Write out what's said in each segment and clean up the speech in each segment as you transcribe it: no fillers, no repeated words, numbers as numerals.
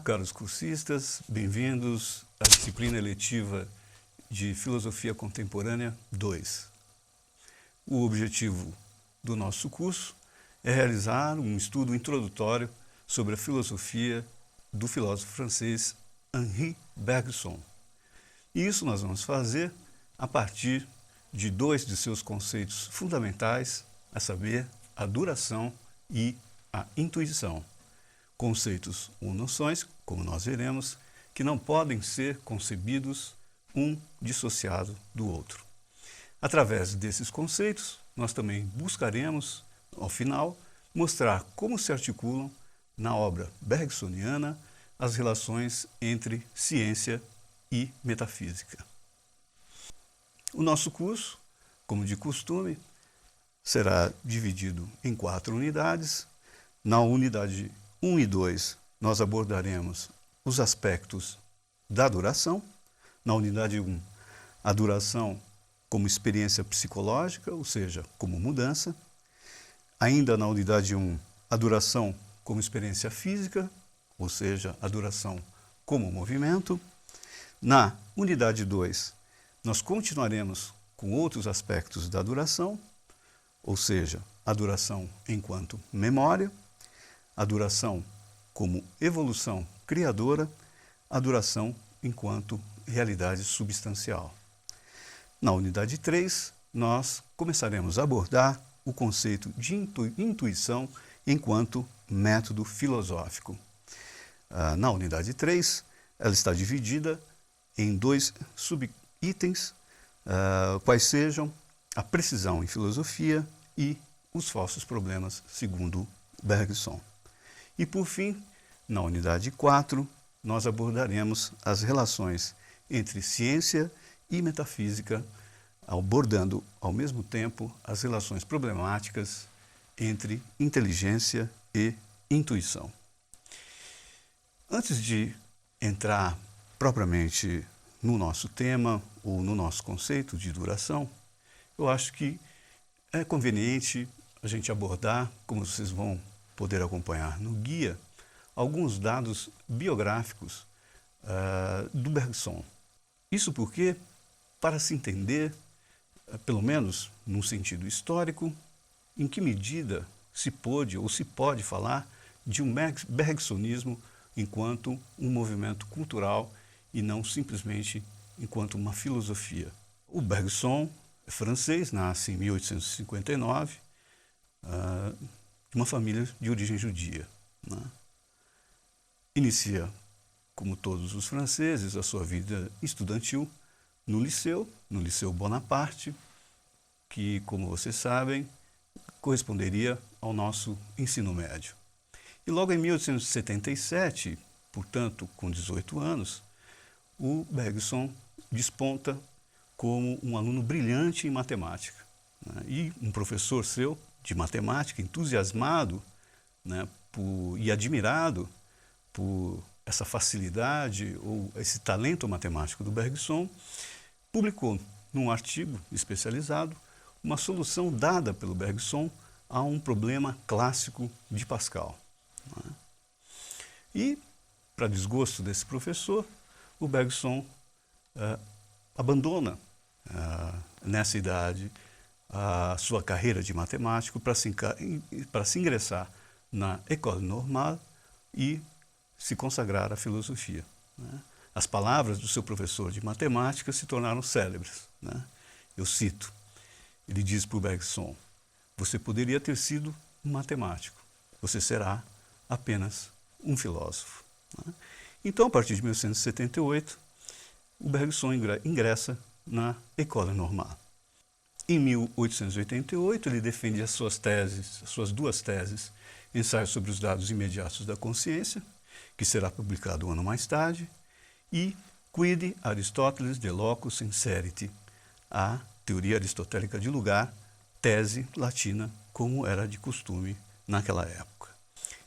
caros cursistas, bem-vindos à disciplina eletiva de Filosofia Contemporânea 2. O objetivo do nosso curso é realizar um estudo introdutório sobre a filosofia do filósofo francês Henri Bergson. E isso nós vamos fazer a partir de dois de seus conceitos fundamentais, a saber, a duração e a intuição. Conceitos ou noções, como nós veremos, que não podem ser concebidos um dissociado do outro. Através desses conceitos, nós também buscaremos, ao final, mostrar como se articulam, na obra bergsoniana, as relações entre ciência e metafísica. O nosso curso, como de costume, será dividido em 4 unidades. Na unidade 1 e 2, nós abordaremos os aspectos da duração. Na unidade 1, a duração como experiência psicológica, ou seja, como mudança. Ainda na unidade 1, a duração como experiência física, ou seja, a duração como movimento. Na unidade 2, nós continuaremos com outros aspectos da duração, ou seja, a duração enquanto memória, a duração como evolução criadora, a duração enquanto realidade substancial. Na unidade 3, nós começaremos a abordar o conceito de intuição enquanto método filosófico. Na unidade 3, ela está dividida em 2 subitens, quais sejam a precisão em filosofia e os falsos problemas, segundo Bergson. E, por fim, na unidade 4, nós abordaremos as relações entre ciência e metafísica, abordando, ao mesmo tempo, as relações problemáticas entre inteligência e intuição. Antes de entrar propriamente no nosso tema ou no nosso conceito de duração, eu acho que é conveniente a gente abordar, como vocês vão poder acompanhar no guia, alguns dados biográficos do Bergson. Isso porque, para se entender, pelo menos num sentido histórico, em que medida se pôde ou se pode falar de um bergsonismo enquanto um movimento cultural e não simplesmente enquanto uma filosofia. O Bergson é francês, nasce em 1859, de uma família de origem judia, né? Inicia, como todos os franceses, a sua vida estudantil no Liceu Bonaparte, que, como vocês sabem, corresponderia ao nosso ensino médio. E logo em 1877, portanto, com 18 anos, o Bergson desponta como um aluno brilhante em matemática, né? E um professor seu de matemática, entusiasmado, né, e admirado por essa facilidade ou esse talento matemático do Bergson, publicou num artigo especializado uma solução dada pelo Bergson a um problema clássico de Pascal, né? E, para desgosto desse professor, o Bergson abandona, nessa idade, a sua carreira de matemático para se ingressar na École Normale e se consagrar à filosofia, né? As palavras do seu professor de matemática se tornaram célebres, né? Eu cito, ele diz para o Bergson: você poderia ter sido um matemático, você será apenas um filósofo, né? Então, a partir de 1878, o Bergson ingressa na École Normale. Em 1888, ele defende as suas 2 teses, Ensaio sobre os dados imediatos da consciência, que será publicado um ano mais tarde, e Quid Aristoteles de loco sincerity, a teoria aristotélica de lugar, tese latina, como era de costume naquela época.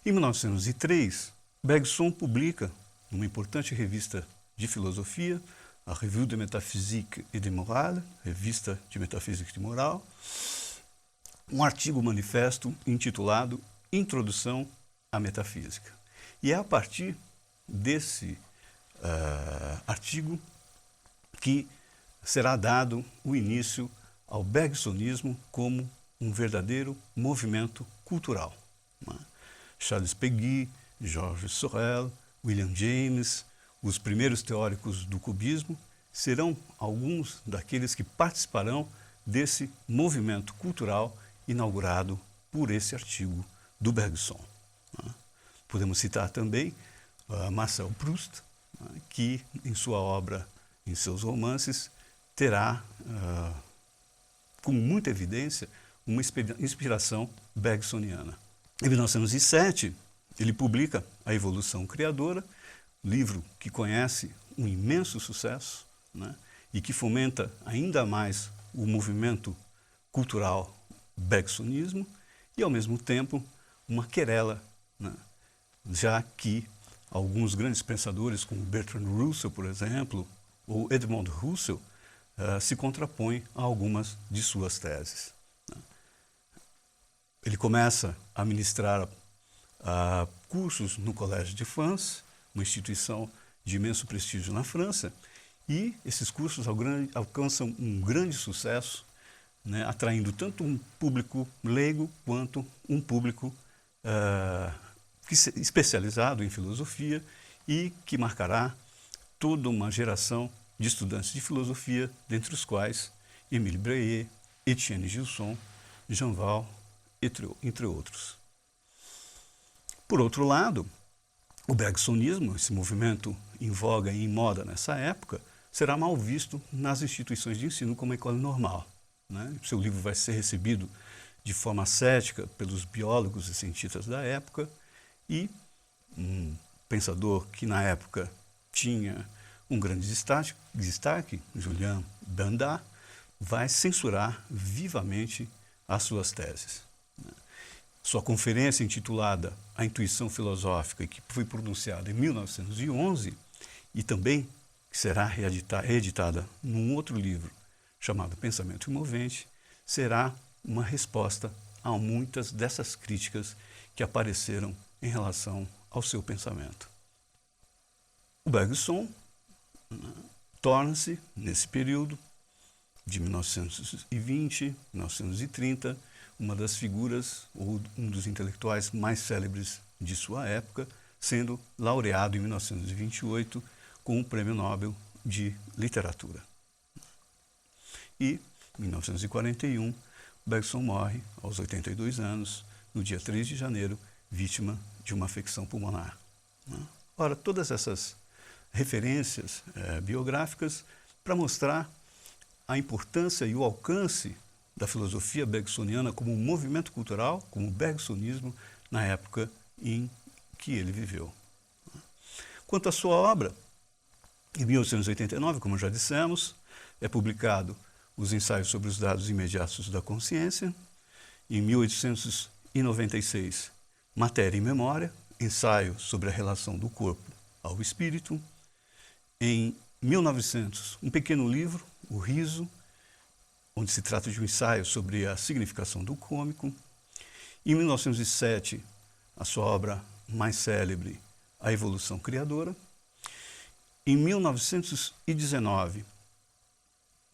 Em 1903, Bergson publica, numa importante revista de filosofia, a Revue de Métaphysique et de Morale, Revista de Metafísica e de Moral, um artigo manifesto intitulado Introdução à Metafísica. E é a partir desse artigo que será dado o início ao bergsonismo como um verdadeiro movimento cultural. Charles Péguy, Georges Sorel, William James, os primeiros teóricos do cubismo, serão alguns daqueles que participarão desse movimento cultural inaugurado por esse artigo do Bergson. Podemos citar também Marcel Proust, que em sua obra, em seus romances, terá com muita evidência uma inspiração bergsoniana. Em 1907, ele publica A Evolução Criadora, livro que conhece um imenso sucesso, né, e que fomenta ainda mais o movimento cultural bergsonismo e, ao mesmo tempo, uma querela, né, já que alguns grandes pensadores, como Bertrand Russell, por exemplo, ou Edmond Husserl, se contrapõem a algumas de suas teses. Ele começa a ministrar cursos no Collège de France, uma instituição de imenso prestígio na França, e esses cursos alcançam um grande sucesso, né, atraindo tanto um público leigo quanto um público especializado em filosofia e que marcará toda uma geração de estudantes de filosofia, dentre os quais Émile Breillet, Etienne Gilson, Jean Wahl, entre outros. Por outro lado, o bergsonismo, esse movimento em voga e em moda nessa época, será mal visto nas instituições de ensino como a École Normale, né? Seu livro vai ser recebido de forma cética pelos biólogos e cientistas da época, e um pensador que na época tinha um grande destaque, Julien Banda, vai censurar vivamente as suas teses. Sua conferência intitulada A Intuição Filosófica, que foi pronunciada em 1911 e também será reeditada num outro livro chamado Pensamento Imovente, será uma resposta a muitas dessas críticas que apareceram em relação ao seu pensamento. O Bergson torna-se, nesse período de 1920, 1930, uma das figuras ou um dos intelectuais mais célebres de sua época, sendo laureado em 1928 com o Prêmio Nobel de Literatura. E, em 1941, Bergson morre aos 82 anos, no dia 3 de janeiro, vítima de uma afecção pulmonar. Ora, todas essas referências biográficas para mostrar a importância e o alcance da filosofia bergsoniana como um movimento cultural, como o bergsonismo, na época em que ele viveu. Quanto à sua obra, em 1889, como já dissemos, é publicado Os Ensaios sobre os Dados Imediatos da Consciência. Em 1896, Matéria e Memória, ensaio sobre a relação do corpo ao espírito. Em 1900, um pequeno livro, O Riso, onde se trata de um ensaio sobre a significação do cômico. Em 1907, a sua obra mais célebre, A Evolução Criadora. Em 1919,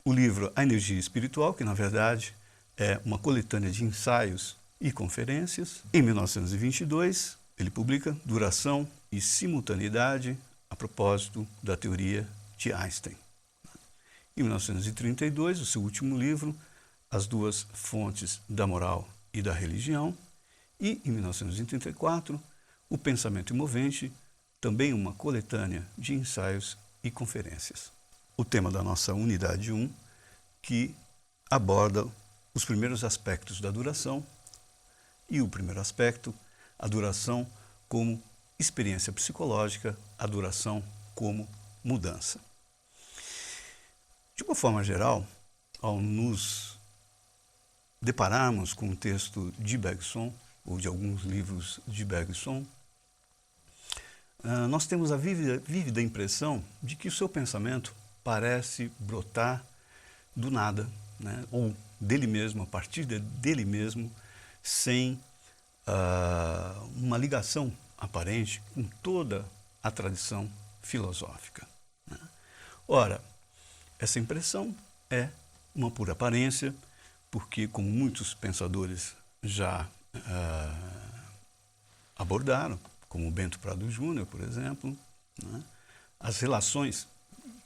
o livro A Energia Espiritual, que na verdade é uma coletânea de ensaios e conferências. Em 1922, ele publica Duração e Simultaneidade, a propósito da teoria de Einstein. Em 1932, o seu último livro, As Duas Fontes da Moral e da Religião. E, em 1934, O Pensamento Imovente, também uma coletânea de ensaios e conferências. O tema da nossa unidade 1, que aborda os primeiros aspectos da duração, e o primeiro aspecto, a duração como experiência psicológica, a duração como mudança. De uma forma geral, ao nos depararmos com um texto de Bergson, ou de alguns livros de Bergson, nós temos a vívida impressão de que o seu pensamento parece brotar do nada, né? Ou dele mesmo, a partir dele mesmo, sem uma ligação aparente com toda a tradição filosófica. Ora, essa impressão é uma pura aparência, porque, como muitos pensadores já abordaram, como Bento Prado Júnior, por exemplo, as relações,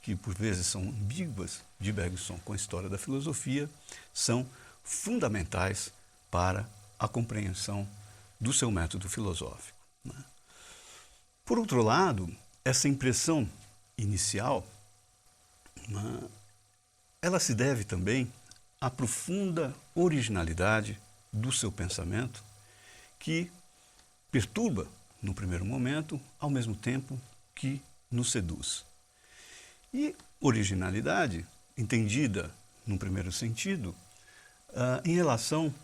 que por vezes são ambíguas, de Bergson com a história da filosofia, são fundamentais para a compreensão do seu método filosófico. Por outro lado, essa impressão inicial, ela se deve também à profunda originalidade do seu pensamento, que perturba no primeiro momento, ao mesmo tempo que nos seduz. E originalidade, entendida num primeiro sentido, em relação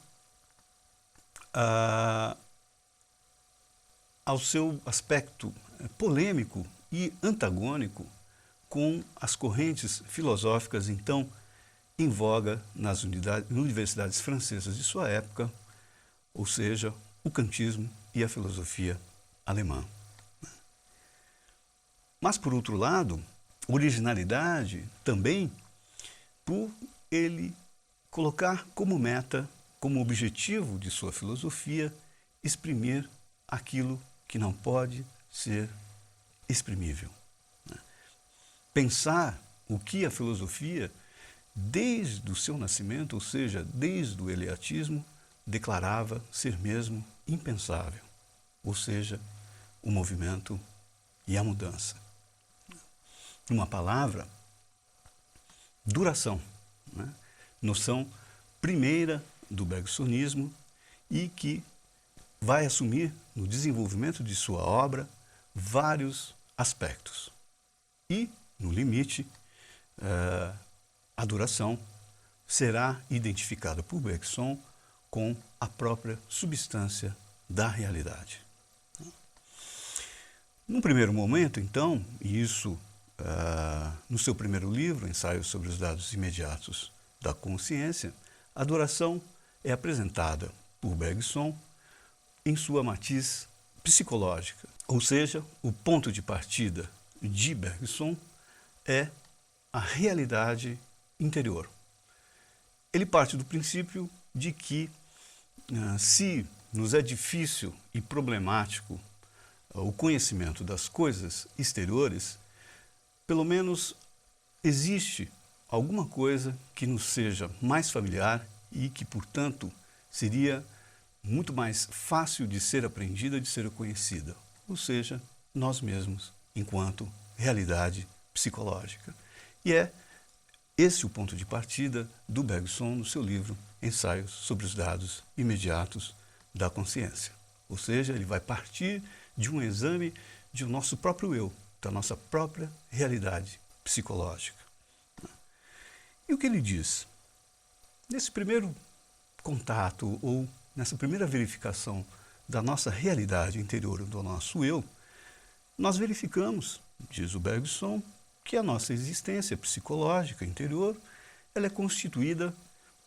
ao seu aspecto polêmico e antagônico com as correntes filosóficas então em voga nas universidades francesas de sua época, ou seja, o kantismo e a filosofia alemã. Mas, por outro lado, originalidade também por ele colocar como meta, como objetivo de sua filosofia, exprimir aquilo que não pode ser exprimível. Pensar o que a filosofia, desde o seu nascimento, ou seja, desde o eleatismo, declarava ser mesmo impensável, ou seja, o movimento e a mudança. Uma palavra, duração, noção primeira do bergsonismo e que vai assumir no desenvolvimento de sua obra vários aspectos. E, no limite, a duração será identificada por Bergson com a própria substância da realidade. Num primeiro momento, então, e isso no seu primeiro livro, Ensaios sobre os Dados Imediatos da Consciência, a duração é apresentada por Bergson em sua matiz psicológica, ou seja, o ponto de partida de Bergson é a realidade interior. Ele parte do princípio de que se nos é difícil e problemático o conhecimento das coisas exteriores, pelo menos existe alguma coisa que nos seja mais familiar e que, portanto, seria muito mais fácil de ser aprendida, de ser conhecida, ou seja, nós mesmos, enquanto realidade psicológica. E é esse o ponto de partida do Bergson no seu livro Ensaios sobre os Dados Imediatos da Consciência. Ou seja, ele vai partir de um exame de nosso próprio eu, da nossa própria realidade psicológica. E o que ele diz? Nesse primeiro contato ou nessa primeira verificação da nossa realidade interior, do nosso eu, nós verificamos, diz o Bergson, que a nossa existência psicológica interior ela é constituída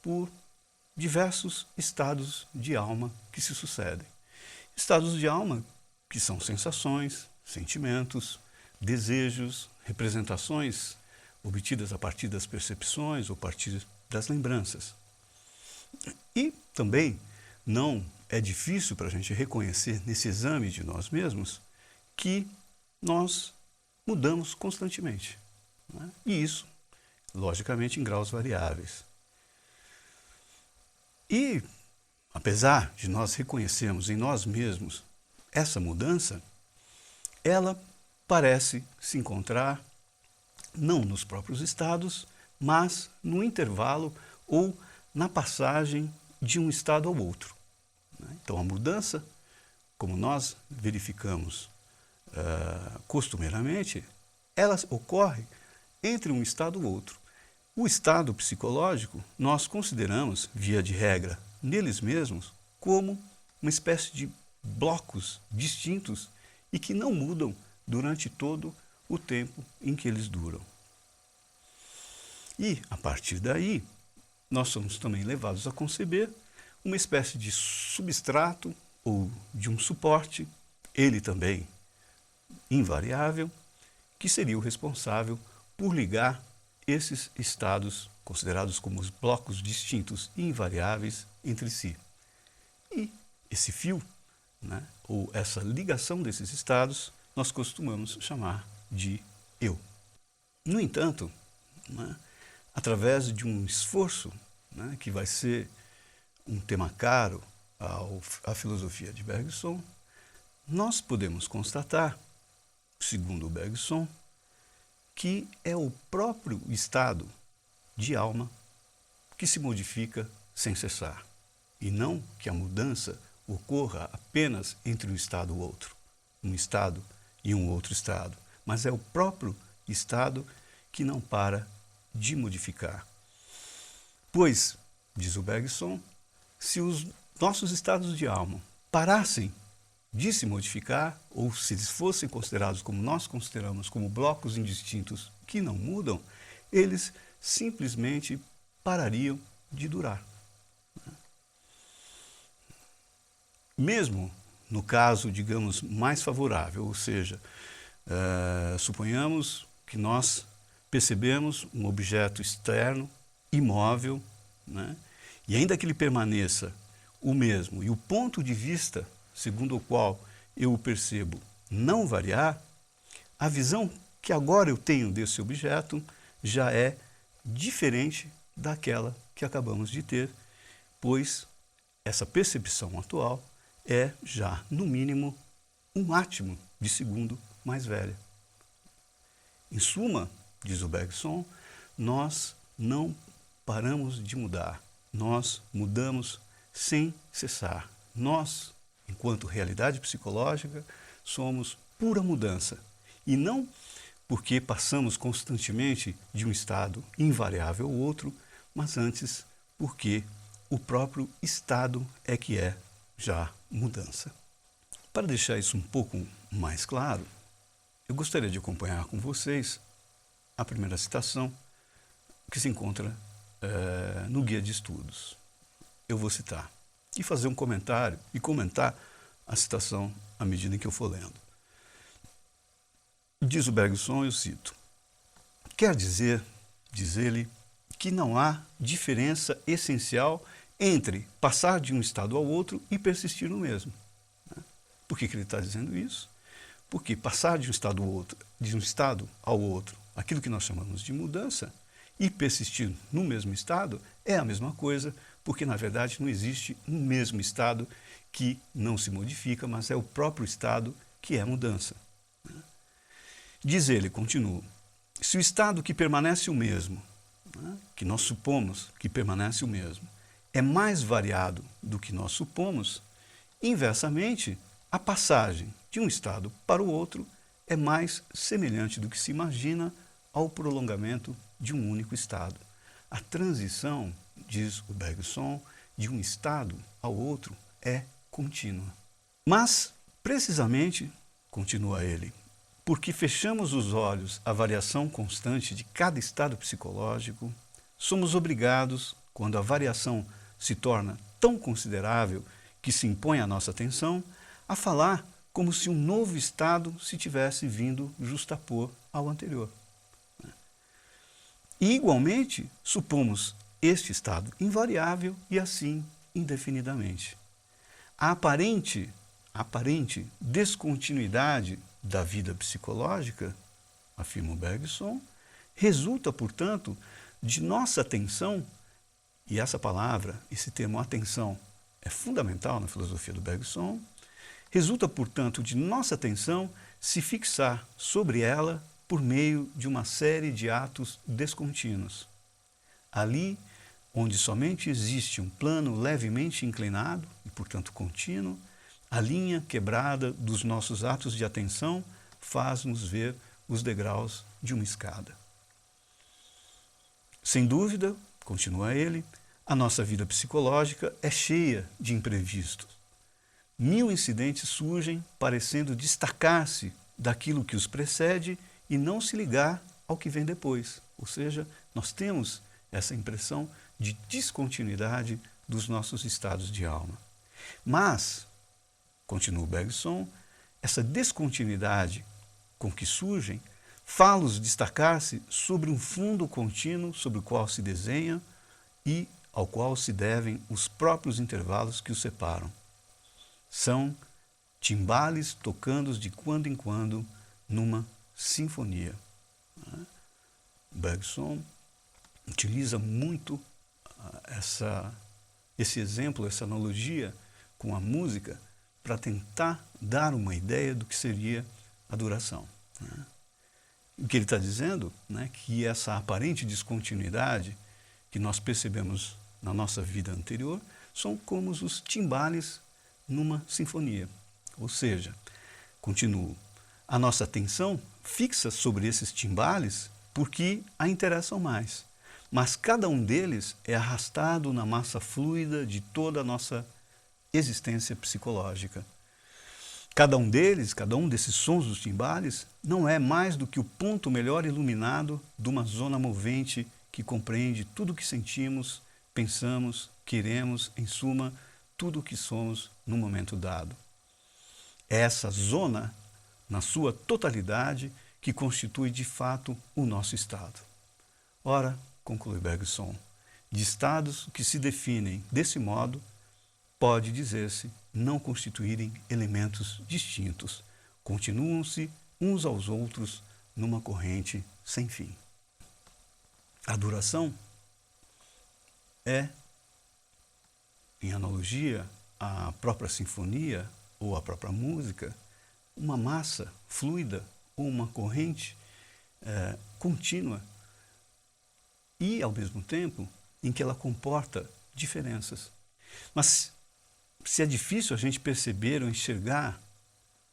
por diversos estados de alma que se sucedem. Estados de alma que são sensações, sentimentos, desejos, representações obtidas a partir das percepções ou a partir das lembranças. E também não é difícil para a gente reconhecer nesse exame de nós mesmos que nós mudamos constantemente. E isso, logicamente, em graus variáveis. E, apesar de nós reconhecermos em nós mesmos essa mudança, ela parece se encontrar não nos próprios estados, mas no intervalo ou na passagem de um estado ao outro. Então, a mudança, como nós verificamos costumeiramente, ela ocorre entre um estado e outro. O estado psicológico nós consideramos, via de regra, neles mesmos, como uma espécie de blocos distintos e que não mudam durante todo o tempo em que eles duram. E, a partir daí, nós somos também levados a conceber uma espécie de substrato ou de um suporte, ele também invariável, que seria o responsável por ligar esses estados considerados como os blocos distintos e invariáveis entre si. E esse fio, né, ou essa ligação desses estados, nós costumamos chamar de eu. No entanto, né, através de um esforço, né, que vai ser um tema caro à filosofia de Bergson, nós podemos constatar, segundo Bergson, que é o próprio estado de alma que se modifica sem cessar, e não que a mudança ocorra apenas entre um estado e outro, um estado e um outro estado, mas é o próprio estado que não para de modificar. Pois, diz o Bergson, se os nossos estados de alma parassem de se modificar, ou se eles fossem considerados como nós consideramos, como blocos indistintos que não mudam, eles simplesmente parariam de durar. Mesmo no caso, digamos, mais favorável, ou seja, suponhamos que nós percebemos um objeto externo, imóvel, né? E ainda que ele permaneça o mesmo, e o ponto de vista segundo o qual eu o percebo não variar, a visão que agora eu tenho desse objeto já é diferente daquela que acabamos de ter, pois essa percepção atual é já, no mínimo, um átimo de segundo mais velha. Em suma, diz o Bergson, nós não paramos de mudar, nós mudamos sem cessar. Nós, enquanto realidade psicológica, somos pura mudança. E não porque passamos constantemente de um estado invariável ao outro, mas antes porque o próprio estado é que é já mudança. Para deixar isso um pouco mais claro, eu gostaria de acompanhar com vocês a primeira citação que se encontra no guia de estudos. Eu vou citar e fazer um comentário e comentar a citação à medida em que eu for lendo. Diz o Bergson, eu cito: quer dizer, diz ele, que não há diferença essencial entre passar de um estado ao outro e persistir no mesmo. Por que ele está dizendo isso? Porque passar de um estado ao outro, aquilo que nós chamamos de mudança, e persistir no mesmo estado é a mesma coisa, porque na verdade não existe um mesmo estado que não se modifica, mas é o próprio estado que é mudança. Diz ele, continua, se o estado que permanece o mesmo, que nós supomos que permanece o mesmo, é mais variado do que nós supomos, inversamente, a passagem de um estado para o outro é mais semelhante do que se imagina ao prolongamento de um único estado. A transição, diz o Bergson, de um estado ao outro é contínua. Mas, precisamente, continua ele, porque fechamos os olhos à variação constante de cada estado psicológico, somos obrigados, quando a variação se torna tão considerável que se impõe à nossa atenção, a falar como se um novo estado se tivesse vindo justapor ao anterior. E, igualmente, supomos este estado invariável e assim indefinidamente. A aparente descontinuidade da vida psicológica, afirma o Bergson, resulta, portanto, de nossa atenção, e essa palavra, esse termo atenção, é fundamental na filosofia do Bergson, resulta, portanto, de nossa atenção se fixar sobre ela por meio de uma série de atos descontínuos. Ali, onde somente existe um plano levemente inclinado, e portanto contínuo, a linha quebrada dos nossos atos de atenção faz-nos ver os degraus de uma escada. Sem dúvida, continua ele, a nossa vida psicológica é cheia de imprevistos. 1000 incidentes surgem parecendo destacar-se daquilo que os precede e não se ligar ao que vem depois. Ou seja, nós temos essa impressão de descontinuidade dos nossos estados de alma. Mas, continua o Bergson, essa descontinuidade com que surgem, fá-los destacar-se sobre um fundo contínuo sobre o qual se desenha e ao qual se devem os próprios intervalos que os separam. São timbales tocando de quando em quando numa sinfonia. Bergson utiliza muito esse exemplo, essa analogia com a música para tentar dar uma ideia do que seria a duração. O que ele está dizendo, que essa aparente descontinuidade que nós percebemos na nossa vida anterior são como os timbales numa sinfonia. Ou seja, continuo, a nossa atenção fixa sobre esses timbales porque a interessam mais, mas cada um deles é arrastado na massa fluida de toda a nossa existência psicológica. Cada um desses sons dos timbales, não é mais do que o ponto melhor iluminado de uma zona movente que compreende tudo o que sentimos, pensamos, queremos, em suma, tudo o que somos no momento dado. É essa zona, na sua totalidade, que constitui de fato o nosso estado. Ora, conclui Bergson, de estados que se definem desse modo, pode dizer-se não constituírem elementos distintos, continuam-se uns aos outros numa corrente sem fim. A duração é, em analogia à própria sinfonia ou à própria música, uma massa fluida ou uma corrente contínua e, ao mesmo tempo, em que ela comporta diferenças. Mas se é difícil a gente perceber ou enxergar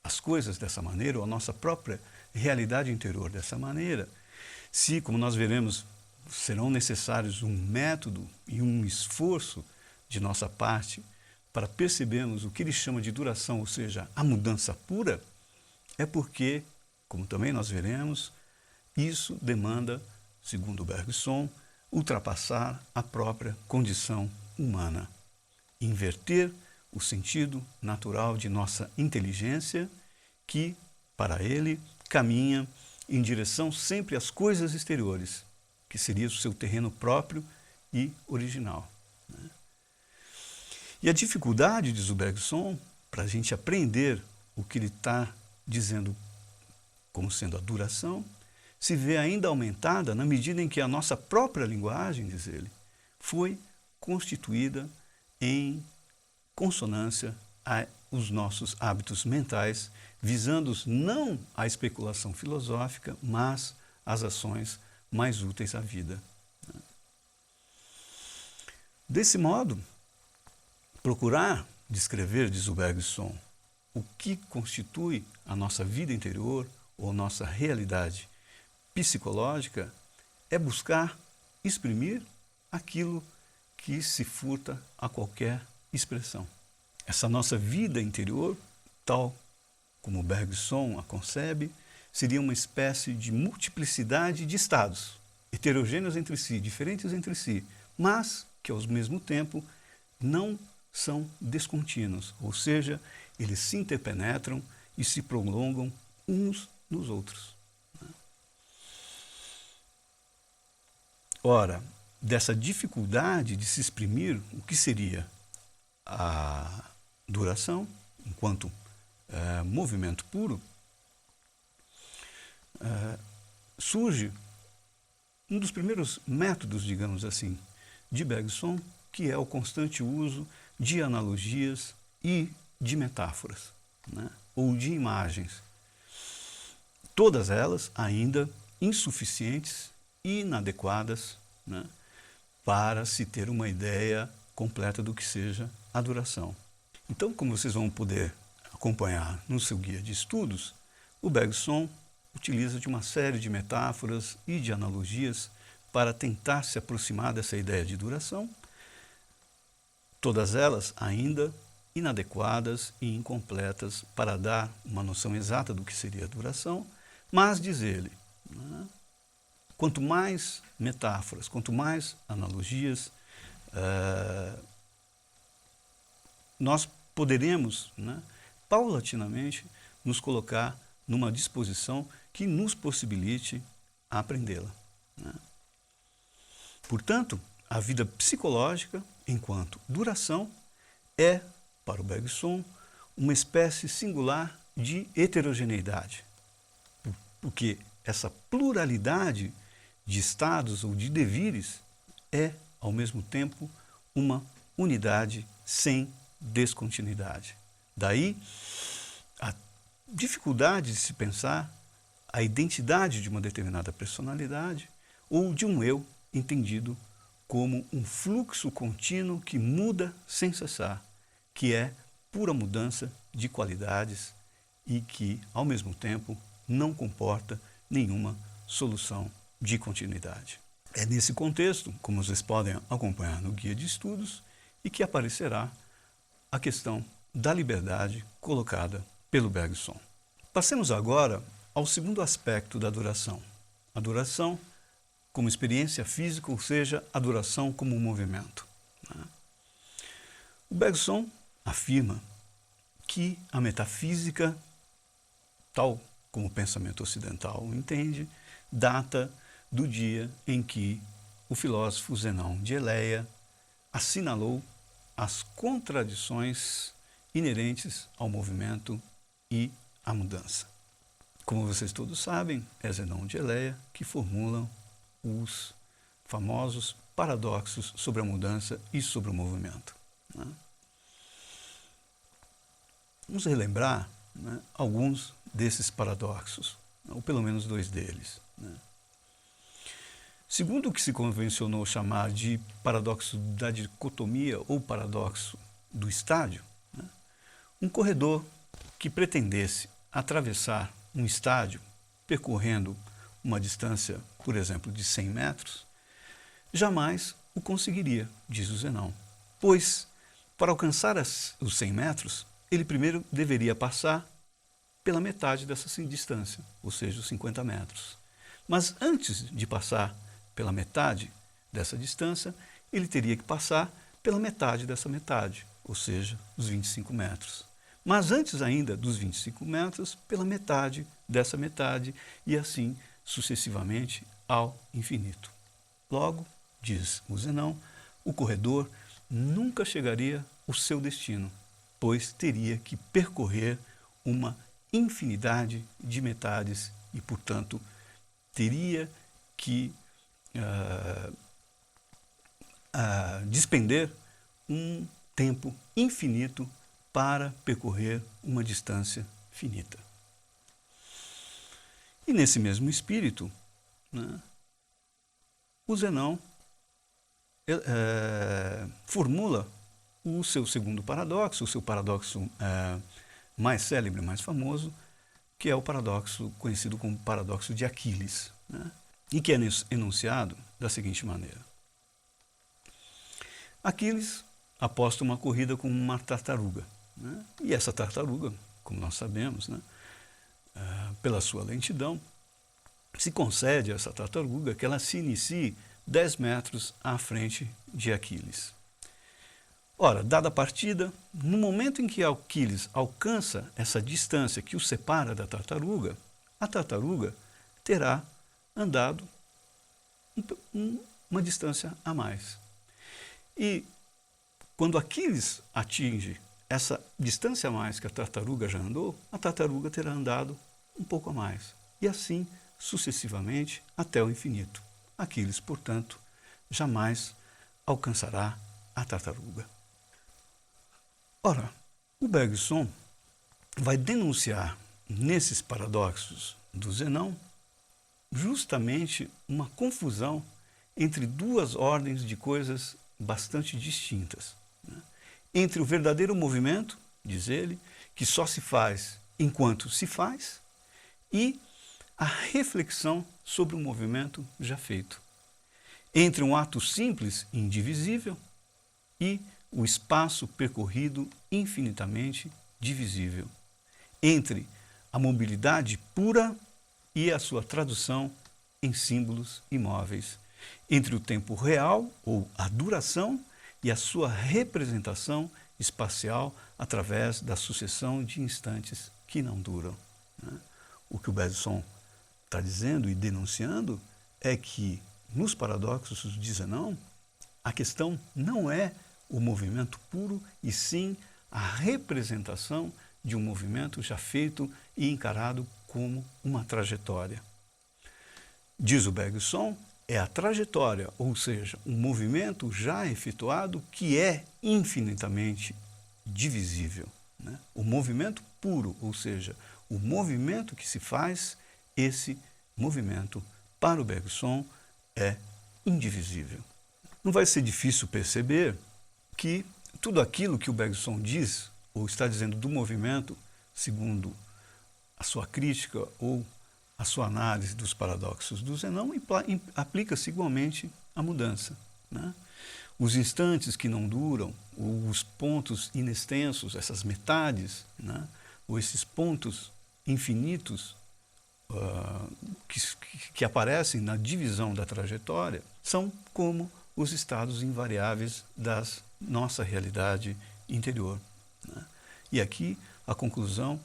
as coisas dessa maneira, ou a nossa própria realidade interior dessa maneira, se, como nós veremos, serão necessários um método e um esforço de nossa parte para percebermos o que ele chama de duração, ou seja, a mudança pura, é porque, como também nós veremos, isso demanda, segundo Bergson, ultrapassar a própria condição humana, inverter o sentido natural de nossa inteligência, que, para ele, caminha em direção sempre às coisas exteriores, que seria o seu terreno próprio e original. E a dificuldade, diz o Bergson, para a gente aprender o que ele está dizendo como sendo a duração, se vê ainda aumentada na medida em que a nossa própria linguagem, diz ele, foi constituída em consonância aos nossos hábitos mentais, visando não a especulação filosófica, mas as ações mais úteis à vida. Desse modo, procurar descrever, diz o Bergson, o que constitui a nossa vida interior ou nossa realidade psicológica é buscar exprimir aquilo que se furta a qualquer expressão. Essa nossa vida interior, tal como Bergson a concebe, seria uma espécie de multiplicidade de estados, heterogêneos entre si, diferentes entre si, mas que ao mesmo tempo não são descontínuos, ou seja, eles se interpenetram e se prolongam uns nos outros. Ora, dessa dificuldade de se exprimir o que seria a duração, enquanto movimento puro, surge um dos primeiros métodos, digamos assim, de Bergson, que é o constante uso de analogias e de metáforas, ou de imagens. Todas elas ainda insuficientes e inadequadas, para se ter uma ideia completa do que seja a duração. Então, como vocês vão poder acompanhar no seu guia de estudos, o Bergson utiliza de uma série de metáforas e de analogias para tentar se aproximar dessa ideia de duração, todas elas ainda inadequadas e incompletas para dar uma noção exata do que seria a duração, mas, diz ele, quanto mais metáforas, quanto mais analogias, nós poderemos, paulatinamente, nos colocar numa disposição que nos possibilite aprendê-la, né? Portanto, a vida psicológica, enquanto duração, é, para o Bergson, uma espécie singular de heterogeneidade, porque essa pluralidade de estados ou de devires é, ao mesmo tempo, uma unidade sem descontinuidade. Daí, a dificuldade de se pensar a identidade de uma determinada personalidade ou de um eu entendido como um fluxo contínuo que muda sem cessar, que é pura mudança de qualidades e que, ao mesmo tempo, não comporta nenhuma solução de continuidade. É nesse contexto, como vocês podem acompanhar no guia de estudos, e que aparecerá a questão da liberdade colocada pelo Bergson. Passemos agora ao segundo aspecto da adoração. A adoração como experiência física, ou seja, a adoração como um movimento, né? O Bergson afirma que a metafísica, tal como o pensamento ocidental entende, data do dia em que o filósofo Zenão de Eleia assinalou as contradições inerentes ao movimento e à mudança. Como vocês todos sabem, é Zenão de Eleia que formula os famosos paradoxos sobre a mudança e sobre o movimento, né? Vamos relembrar, né, alguns desses paradoxos, ou pelo menos dois deles, né? Segundo o que se convencionou chamar de paradoxo da dicotomia ou paradoxo do estádio, né, um corredor que pretendesse atravessar um estádio percorrendo uma distância, por exemplo, de 100 metros, jamais o conseguiria, diz o Zenão, pois, para alcançar os 100 metros, ele primeiro deveria passar pela metade dessa distância, ou seja, os 50 metros. Mas antes de passar pela metade dessa distância, ele teria que passar pela metade dessa metade, ou seja, os 25 metros. Mas antes ainda dos 25 metros, pela metade dessa metade, e assim sucessivamente ao infinito. Logo, diz o Zenão, o corredor nunca chegaria ao seu destino, pois teria que percorrer uma infinidade de metades e, portanto, teria que despender um tempo infinito para percorrer uma distância finita. E nesse mesmo espírito, né, o Zenão formula o seu segundo paradoxo, o seu paradoxo mais célebre, mais famoso, que é o paradoxo conhecido como paradoxo de Aquiles, né, e que é enunciado da seguinte maneira. Aquiles aposta uma corrida com uma tartaruga, né, e essa tartaruga, como nós sabemos, né, pela sua lentidão, se concede a essa tartaruga que ela se inicie 10 metros à frente de Aquiles. Ora, dada a partida, no momento em que Aquiles alcança essa distância que o separa da tartaruga, a tartaruga terá andado uma distância a mais. E quando Aquiles atinge essa distância a mais que a tartaruga já andou, a tartaruga terá andado um pouco a mais. E assim sucessivamente até o infinito. Aquiles, portanto, jamais alcançará a tartaruga. Ora, o Bergson vai denunciar nesses paradoxos do Zenão justamente uma confusão entre duas ordens de coisas bastante distintas, né? Entre o verdadeiro movimento, diz ele, que só se faz enquanto se faz, e a reflexão sobre o movimento já feito. Entre um ato simples e indivisível e o espaço percorrido infinitamente divisível. Entre a mobilidade pura e a sua tradução em símbolos imóveis. Entre o tempo real, ou a duração, e a sua representação espacial através da sucessão de instantes que não duram, né? o que o Bergson está dizendo e denunciando é que nos paradoxos de Zenão, a questão não é o movimento puro, e sim a representação de um movimento já feito e encarado como uma trajetória. Diz o Bergson, é a trajetória, ou seja, um movimento já efetuado que é infinitamente divisível, né? O movimento puro, ou seja, o movimento que se faz, esse movimento, para o Bergson, é indivisível. Não vai ser difícil perceber que tudo aquilo que o Bergson diz, ou está dizendo do movimento, segundo a sua crítica ou a sua análise dos paradoxos do Zenão, aplica-se igualmente à mudança, né? Os instantes que não duram, os pontos inextensos, essas metades, né? Ou esses pontos infinitos que aparecem na divisão da trajetória, são como os estados invariáveis da nossa realidade interior, né? E aqui a conclusão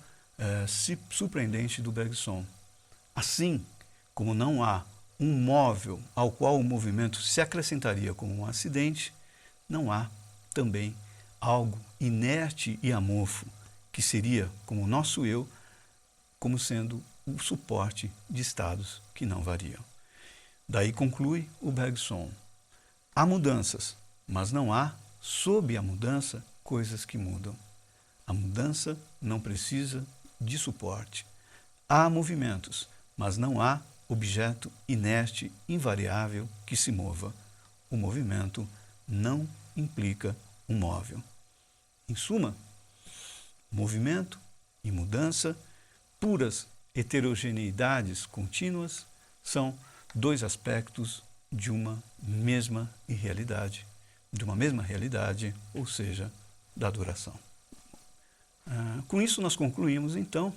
surpreendente do Bergson. Assim como não há um móvel ao qual o movimento se acrescentaria como um acidente, não há também algo inerte e amorfo, que seria, como o nosso eu, como sendo o suporte de estados que não variam. Daí conclui o Bergson. Há mudanças, mas não há, sob a mudança, coisas que mudam. A mudança não precisa de suporte. Há movimentos, mas não há objeto inerte, invariável, que se mova. O movimento não implica um móvel. Em suma, movimento e mudança, puras heterogeneidades contínuas, são dois aspectos de uma mesma realidade, ou seja, da duração. Com isso nós concluímos, então,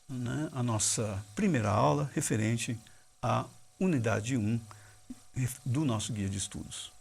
né, a nossa primeira aula referente à unidade 1 do nosso guia de estudos.